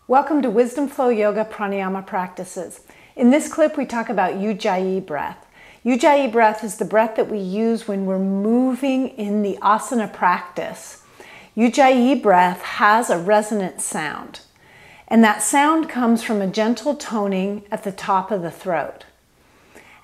Welcome to Wisdom Flow Yoga Pranayama Practices. In this clip, we talk about Ujjayi breath. Ujjayi breath is the breath that we use when we're moving in the asana practice. Ujjayi breath has a resonant sound, and that sound comes from a gentle toning at the top of the throat.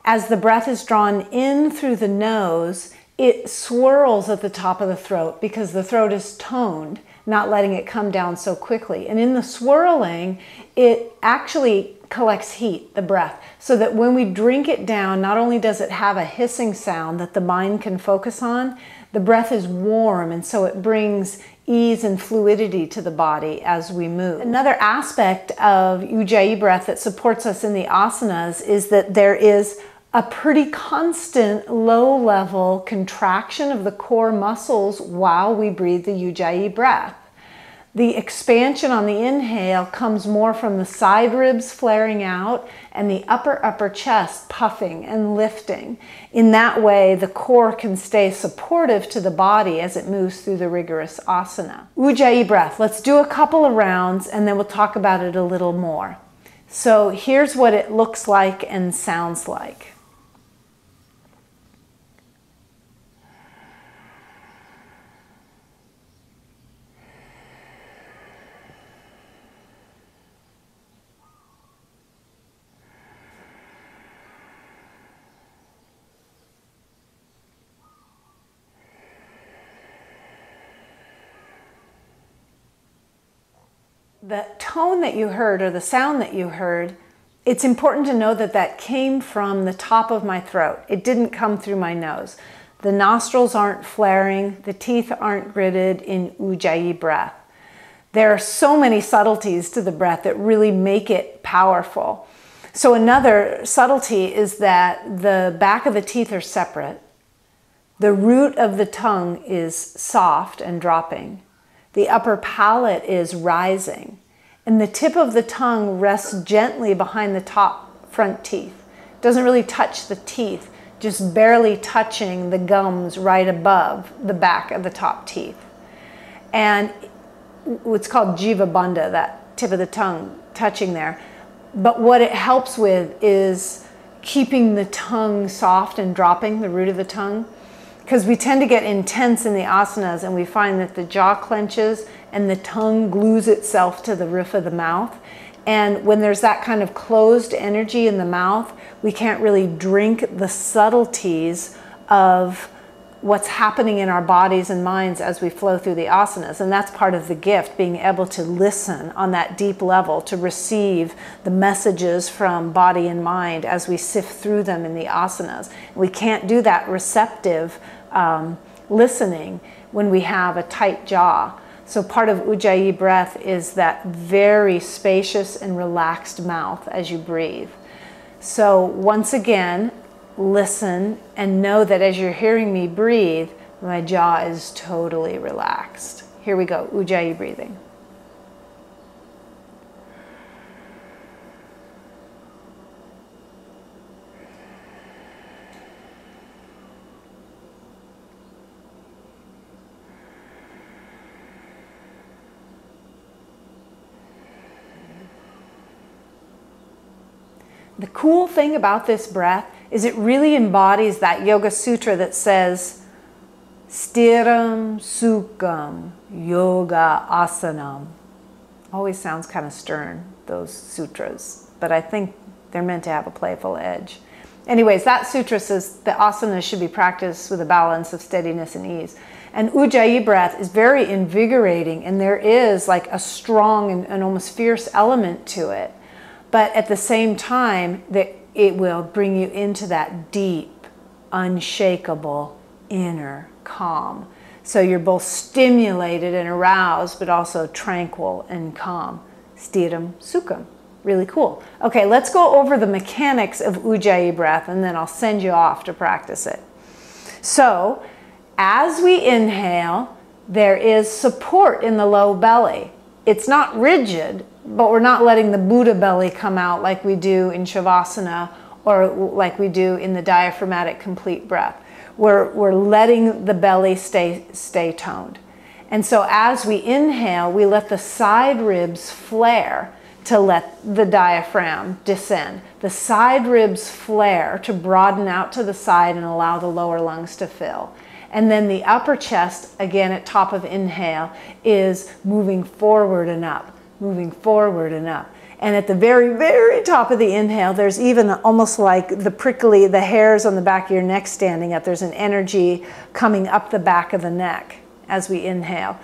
As the breath is drawn in through the nose, it swirls at the top of the throat because the throat is toned, not letting it come down so quickly. And in the swirling, it actually collects heat, the breath, so that when we drink it down, not only does it have a hissing sound that the mind can focus on, the breath is warm, and so it brings ease and fluidity to the body as we move. Another aspect of Ujjayi breath that supports us in the asanas is that there is a pretty constant low-level contraction of the core muscles while we breathe the Ujjayi breath. The expansion on the inhale comes more from the side ribs flaring out and the upper chest puffing and lifting. In that way, the core can stay supportive to the body as it moves through the rigorous asana. Ujjayi breath. Let's do a couple of rounds and then we'll talk about it a little more. So here's what it looks like and sounds like. The tone that you heard, or the sound that you heard, it's important to know that that came from the top of my throat. It didn't come through my nose. The nostrils aren't flaring, the teeth aren't gritted in Ujjayi breath. There are so many subtleties to the breath that really make it powerful. So another subtlety is that the back of the teeth are separate. The root of the tongue is soft and dropping. The upper palate is rising, and the tip of the tongue rests gently behind the top front teeth. It doesn't really touch the teeth, just barely touching the gums right above the back of the top teeth. And what's called jiva bandha, that tip of the tongue touching there. But what it helps with is keeping the tongue soft and dropping, the root of the tongue. Because we tend to get intense in the asanas and we find that the jaw clenches and the tongue glues itself to the roof of the mouth. And when there's that kind of closed energy in the mouth, we can't really drink the subtleties of what's happening in our bodies and minds as we flow through the asanas. And that's part of the gift, being able to listen on that deep level, to receive the messages from body and mind as we sift through them in the asanas. We can't do that receptive listening when we have a tight jaw. So part of Ujjayi breath is that very spacious and relaxed mouth as you breathe. So once again, listen and know that as you're hearing me breathe, my jaw is totally relaxed. Here we go, Ujjayi breathing. The cool thing about this breath is it really embodies that yoga sutra that says, Stiram Sukham Yoga Asanam. Always sounds kind of stern, those sutras, but I think they're meant to have a playful edge. Anyways, that sutra says the asanas should be practiced with a balance of steadiness and ease. And Ujjayi breath is very invigorating, and there is like a strong and almost fierce element to it. But at the same time, it will bring you into that deep, unshakable, inner calm. So you're both stimulated and aroused, but also tranquil and calm. Stiram Sukham. Really cool. Okay, let's go over the mechanics of Ujjayi breath, and then I'll send you off to practice it. So, as we inhale, there is support in the low belly. It's not rigid, but we're not letting the Buddha belly come out like we do in Shavasana or like we do in the diaphragmatic complete breath. We're letting the belly stay toned. And so as we inhale, we let the side ribs flare to let the diaphragm descend. The side ribs flare to broaden out to the side and allow the lower lungs to fill. And then the upper chest, again at top of inhale, is moving forward and up, moving forward and up. And at the very, very top of the inhale, there's even almost like the hairs on the back of your neck standing up. There's an energy coming up the back of the neck as we inhale.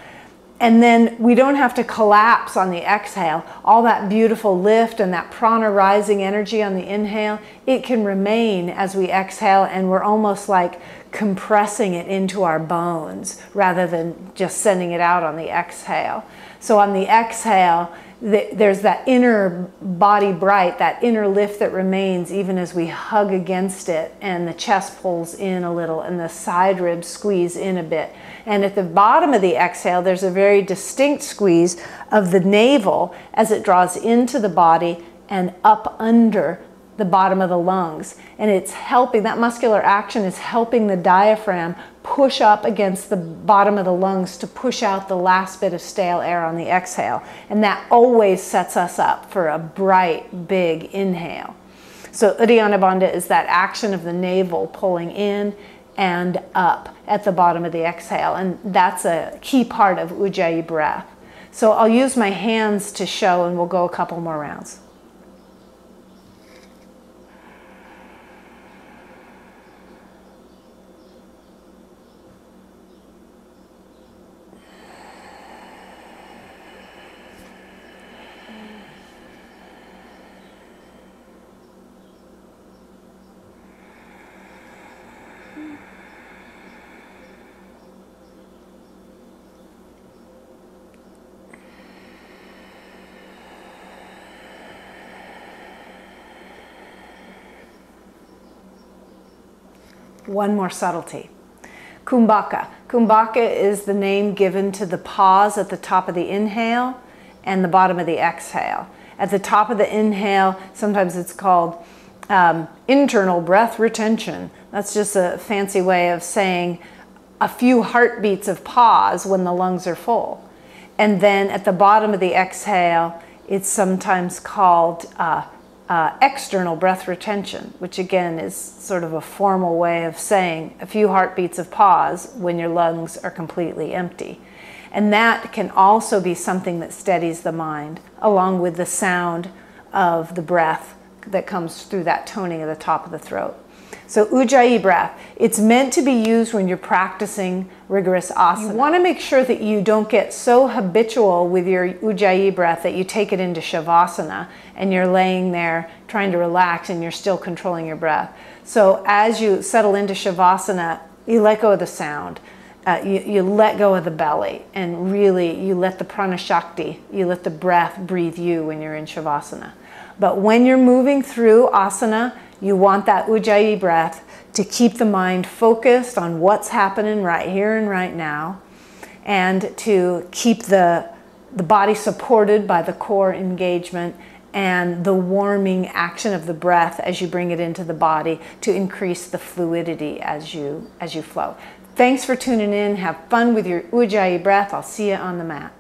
And then we don't have to collapse on the exhale. All that beautiful lift and that prana rising energy on the inhale, it can remain as we exhale, and we're almost like compressing it into our bones rather than just sending it out on the exhale. So on the exhale, there's that inner body bright, that inner lift that remains even as we hug against it, and the chest pulls in a little and the side ribs squeeze in a bit. And at the bottom of the exhale, there's a very distinct squeeze of the navel as it draws into the body and up under the bottom of the lungs. And it's helping, that muscular action is helping the diaphragm push up against the bottom of the lungs to push out the last bit of stale air on the exhale. And that always sets us up for a bright, big inhale. So Uddiyana Bandha is that action of the navel pulling in and up at the bottom of the exhale. And that's a key part of Ujjayi breath. So I'll use my hands to show, and we'll go a couple more rounds. One more subtlety. Kumbhaka. Kumbhaka is the name given to the pause at the top of the inhale and the bottom of the exhale. At the top of the inhale, sometimes it's called internal breath retention. That's just a fancy way of saying a few heartbeats of pause when the lungs are full. And then at the bottom of the exhale, it's sometimes called external breath retention, which again is sort of a formal way of saying a few heartbeats of pause when your lungs are completely empty. And that can also be something that steadies the mind, along with the sound of the breath that comes through that toning at the top of the throat. So Ujjayi breath, it's meant to be used when you're practicing rigorous asana. You want to make sure that you don't get so habitual with your Ujjayi breath that you take it into Shavasana and you're laying there trying to relax and you're still controlling your breath. So as you settle into Shavasana, you let go of the sound. You let go of the belly, and really you let the prana shakti, you let the breath breathe you when you're in Shavasana. But when you're moving through asana, you want that Ujjayi breath to keep the mind focused on what's happening right here and right now, and to keep the body supported by the core engagement and the warming action of the breath as you bring it into the body to increase the fluidity as you flow. Thanks for tuning in. Have fun with your Ujjayi breath. I'll see you on the mat.